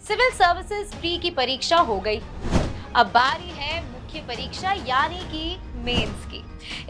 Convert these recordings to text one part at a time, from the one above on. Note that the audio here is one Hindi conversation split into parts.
सिविल सर्विसेज प्री की परीक्षा हो गई। अब बारी है मुख्य परीक्षा यानी कि मेंस की।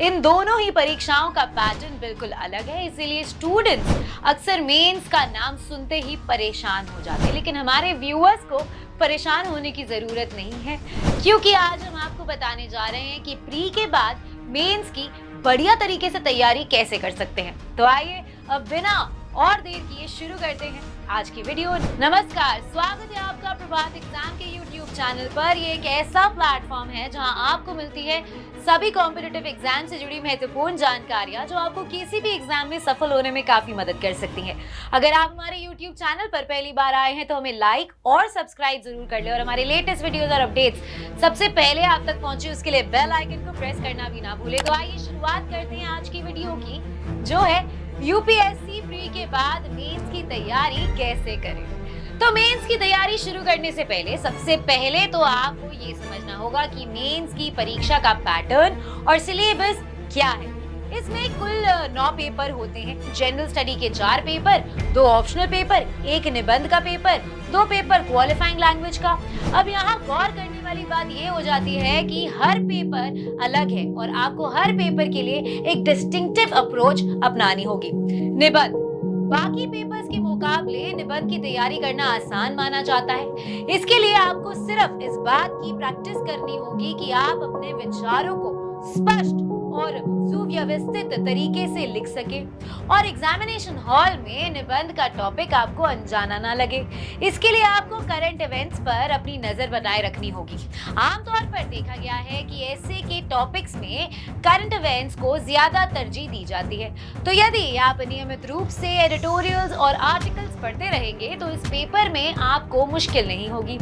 इन दोनों ही परीक्षाओं का पैटर्न बिल्कुल अलग है, इसीलिए स्टूडेंट्स अक्सर मेंस का नाम सुनते ही परेशान हो जाते हैं। लेकिन हमारे व्यूअर्स को परेशान होने की जरूरत नहीं है, क्योंकि आज हम आपको बताने जा रहे हैं कि प्री के बाद मेंस की बढ़िया तरीके से तैयारी कैसे कर सकते हैं। तो आइए अब बिना और देर किए शुरू करते हैं आज की वीडियो। नमस्कार, स्वागत है आपका प्रभात एग्जाम के YouTube चैनल पर। ये एक ऐसा प्लेटफॉर्म है जहां आपको मिलती है सभी कॉम्पिटिटिव एग्जाम से जुड़ी महत्वपूर्ण जानकारियां जो आपको किसी भी एग्जाम में सफल होने में काफी मदद कर सकती हैं। अगर आप हमारे YouTube चैनल पर पहली बार आए हैं तो हमें लाइक और सब्सक्राइब जरूर कर ले और हमारे लेटेस्ट वीडियोस और अपडेट्स सबसे पहले आप तक पहुंचे उसके लिए बेल आइकन को प्रेस करना भी ना भूले। तो आइए शुरुआत करते हैं आज की वीडियो की, जो है यूपीएससी प्री के बाद मेंस की तैयारी कैसे करें। तो मेंस की तैयारी शुरू करने से पहले सबसे पहले तो आपको ये समझना होगा कि मेंस की परीक्षा का पैटर्न और सिलेबस क्या है। इसमें कुल 9 पेपर होते हैं। जनरल स्टडी के 4 पेपर, 2 ऑप्शनल पेपर, 1 निबंध का पेपर, 2 पेपर क्वालिफाइंग लैंग्वेज का। अब यहाँ गौर करने वाली बात ये हो जाती है कि हर पेपर अलग है और आपको हर पेपर के लिए एक डिस्टिंक्टिव अप्रोच अपनानी होगी। निबंध बाकी पेपर्स के मुकाबले निबंध की तैयारी करना आसान माना जाता है। इसके लिए आपको सिर्फ इस बात की प्रैक्टिस करनी होगी कि आप अपने विचारों को स्पष्ट और सुव्यवस्थित तरीके से लिख सके और एग्जामिनेशन हॉल में निबंध का टॉपिक आपको अनजाना ना लगे। इसके लिए आपको करंट इवेंट्स पर अपनी नजर बनाए रखनी होगी। आमतौर पर देखा गया है कि ऐसे के टॉपिक्स में करंट इवेंट्स को ज्यादा तरजीह दी जाती है। तो यदि आप नियमित रूप से एडिटोरियल्स और आर्टिकल्स पढ़ते रहेंगे तो इस पेपर में आपको मुश्किल नहीं होगी।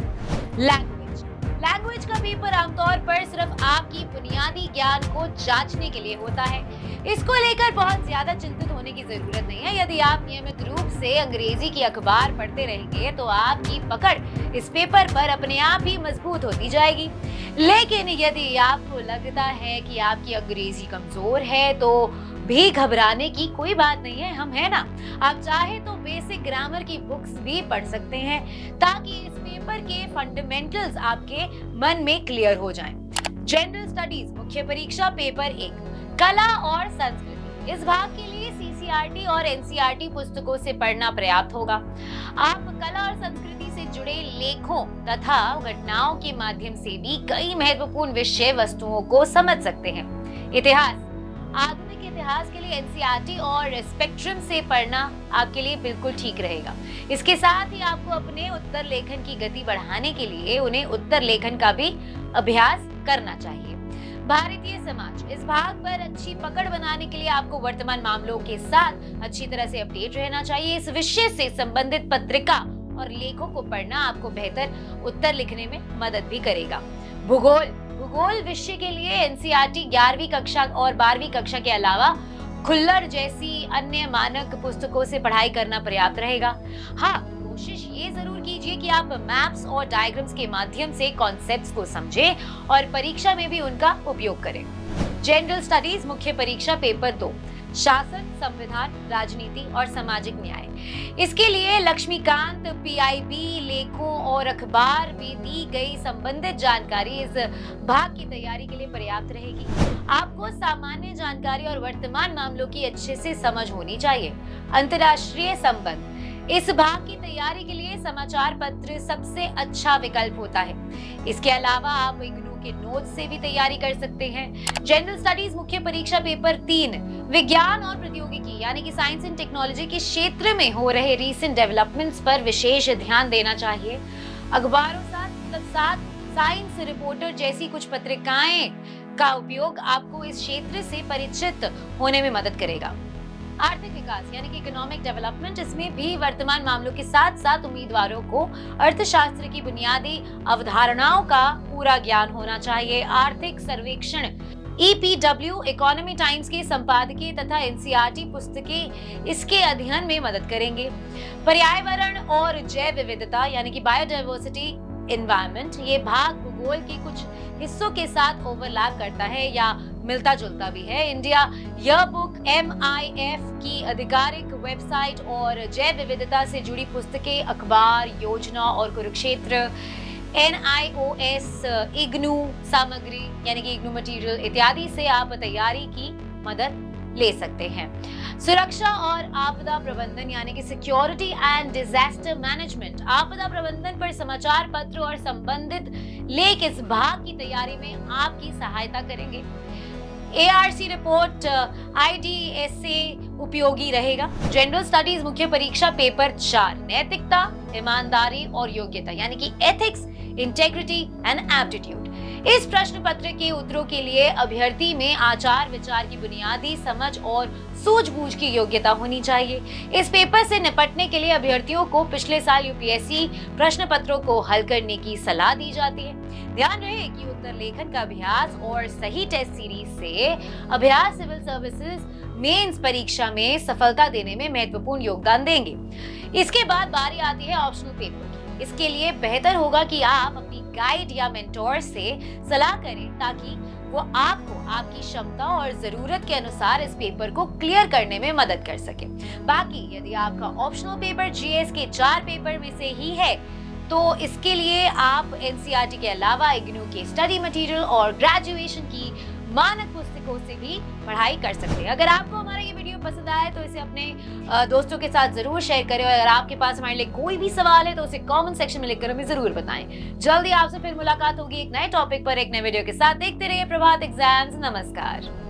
लैंग्वेज का पेपर आमतौर पर सिर्फ आपकी बुनियादी ज्ञान को जांचने के लिए होता है। इसको लेकर बहुत ज्यादा चिंतित होने की जरूरत नहीं है। यदि आप नियमित रूप से अंग्रेजी की अखबार पढ़ते रहेंगे तो आपकी पकड़ इस पेपर पर अपने आप ही मजबूत होती जाएगी। लेकिन यदि आपको लगता है कि आपकी अंग्रेजी कमजोर है तो भी घबराने की कोई बात नहीं है, हम है ना। आप चाहे तो बेसिक ग्रामर की बुक्स भी पढ़ सकते हैं ताकि इस पेपर के फंडामेंटल्स आपके मन में क्लियर हो जाएं। जनरल स्टडीज मुख्य परीक्षा पेपर 1 कला और संस्कृति। इस भाग के लिए सीसीईआरटी और एनसीईआरटी पुस्तकों से पढ़ना पर्याप्त होगा। आप कला और संस्कृति से जुड़े लेखों तथा घटनाओं के माध्यम से भी कई महत्वपूर्ण विषय वस्तुओं को समझ सकते हैं। इतिहास आधुनिक इतिहास के लिए एनसीईआरटी और स्पेक्ट्रम से पढ़ना आपके लिए बिल्कुल ठीक रहेगा। इसके साथ ही आपको अपने उत्तर लेखन की गति बढ़ाने के लिए उन्हें उत्तर लेखन का भी अभ्यास करना चाहिए। भारतीय समाज इस भाग पर अच्छी पकड़ बनाने के लिए आपको वर्तमान मामलों के साथ अच्छी तरह से अपडेट रहना चाहिए। इस विषय से संबंधित पत्रिका और लेखों को पढ़ना आपको बेहतर उत्तर लिखने में मदद भी करेगा। भूगोल विषय के लिए एनसीईआरटी 11वीं कक्षा और 12वीं कक्षा के अलावा खुल्लर जैसी अन्य मानक पुस्तकों से पढ़ाई करना पर्याप्त रहेगा। हाँ, कोशिश ये जरूर कीजिए कि आप मैप्स और डायग्राम्स के माध्यम से कॉन्सेप्ट्स को समझें और परीक्षा में भी उनका उपयोग करें। जनरल स्टडीज मुख्य परीक्षा पेपर 2 शासन, संविधान, राजनीति और सामाजिक न्याय। इसके लिए लक्ष्मीकांत पीआईबी लेखों और अखबार में दी गई संबंधित जानकारी इस भाग की तैयारी के लिए पर्याप्त रहेगी। आपको सामान्य जानकारी और वर्तमान मामलों की अच्छे से समझ होनी चाहिए। अंतर्राष्ट्रीय संबंध इस भाग की तैयारी के लिए समाचार पत्र सबसे अच्छा विकल्प होता है। इसके अलावा आप इग्नू के नोट्स से भी तैयारी कर सकते हैं। जनरल स्टडीज मुख्य परीक्षा पेपर 3 विज्ञान और प्रौद्योगिकी यानी कि साइंस एंड टेक्नोलॉजी के क्षेत्र में हो रहे रीसेंट डेवलपमेंट्स पर विशेष ध्यान देना चाहिए। अखबारों साथ साइंस रिपोर्टर जैसी कुछ पत्रिकाएं का उपयोग आपको इस क्षेत्र से परिचित होने में मदद करेगा। आर्थिक विकास यानी कि इकोनॉमिक डेवलपमेंट, इसमें भी वर्तमान मामलों के साथ साथ उम्मीदवारों को अर्थशास्त्र की बुनियादी अवधारणाओं का पूरा ज्ञान होना चाहिए। आर्थिक सर्वेक्षण ईपीडब्ल्यू इकोनॉमी टाइम्स के संपादकीय तथा एनसीईआरटी पुस्तकें इसके अध्ययन में मदद करेंगे। पर्यावरण और जैव विविधता यानी कि बायोडाइवर्सिटी एनवायरनमेंट, ये भाग भूगोल के कुछ हिस्सों के साथ ओवरलैप करता है या मिलता जुलता भी है। इंडिया ईयरबुक MIF की आधिकारिक वेबसाइट और जैव विविधता से जुड़ी पुस्तकें, अखबार, योजना और कुरुक्षेत्र, NIOS, इग्नू सामग्री यानी कि इग्नू मटेरियल इत्यादि से आप तैयारी की मदद ले सकते हैं। सुरक्षा और आपदा प्रबंधन यानी कि सिक्योरिटी एंड डिजास्टर मैनेजमेंट, आपदा प्रबंधन पर समाचार पत्र और संबंधित लेख इस भाग की तैयारी में आपकी सहायता करेंगे। ARC रिपोर्ट IDSA उपयोगी रहेगा। जनरल स्टडीज मुख्य परीक्षा पेपर 4, नैतिकता, ईमानदारी और योग्यता यानी कि एथिक्स, इंटेग्रिटी एंड एप्टीट्यूड। इस प्रश्न पत्र के उत्तरों के लिए अभ्यर्थी में आचार विचार की बुनियादी समझ और सूझबूझ की योग्यता होनी चाहिए। इस पेपर से निपटने के लिए अभ्यर्थियों को पिछले साल UPSC प्रश्न पत्रों को हल करने की सलाह दी जाती है। ध्यान रहे कि उत्तर लेखन का अभ्यास और सही टेस्ट सीरीज से अभ्यास सिविल सर्विसेज मेंस परीक्षा में सफलता देने में महत्वपूर्ण योगदान देंगे। इसके बाद बारी आती है ऑप्शनल पेपर की। इसके लिए बेहतर होगा कि आप अपनी गाइड या मेंटोर से सलाह करें ताकि वो आपको आपकी क्षमता और जरूरत के अनुसार इस पेपर को क्लियर करने में मदद कर सके। बाकी यदि आपका ऑप्शनल पेपर GS के 4 पेपर में से ही है तो इसके लिए आप NCERT के अलावा इग्नू के स्टडी मटेरियल और ग्रेजुएशन की मानक पुस्तकों से भी पढ़ाई कर सकते हैं। अगर आपको हमारा ये वीडियो पसंद आए तो इसे अपने दोस्तों के साथ जरूर शेयर करें और अगर आपके पास हमारे लिए कोई भी सवाल है तो उसे कमेंट सेक्शन में लिखकर हमें जरूर बताएं। जल्दी आपसे फिर मुलाकात होगी एक नए टॉपिक पर एक नए वीडियो के साथ। देखते रहिए प्रभात एग्जाम्स। नमस्कार।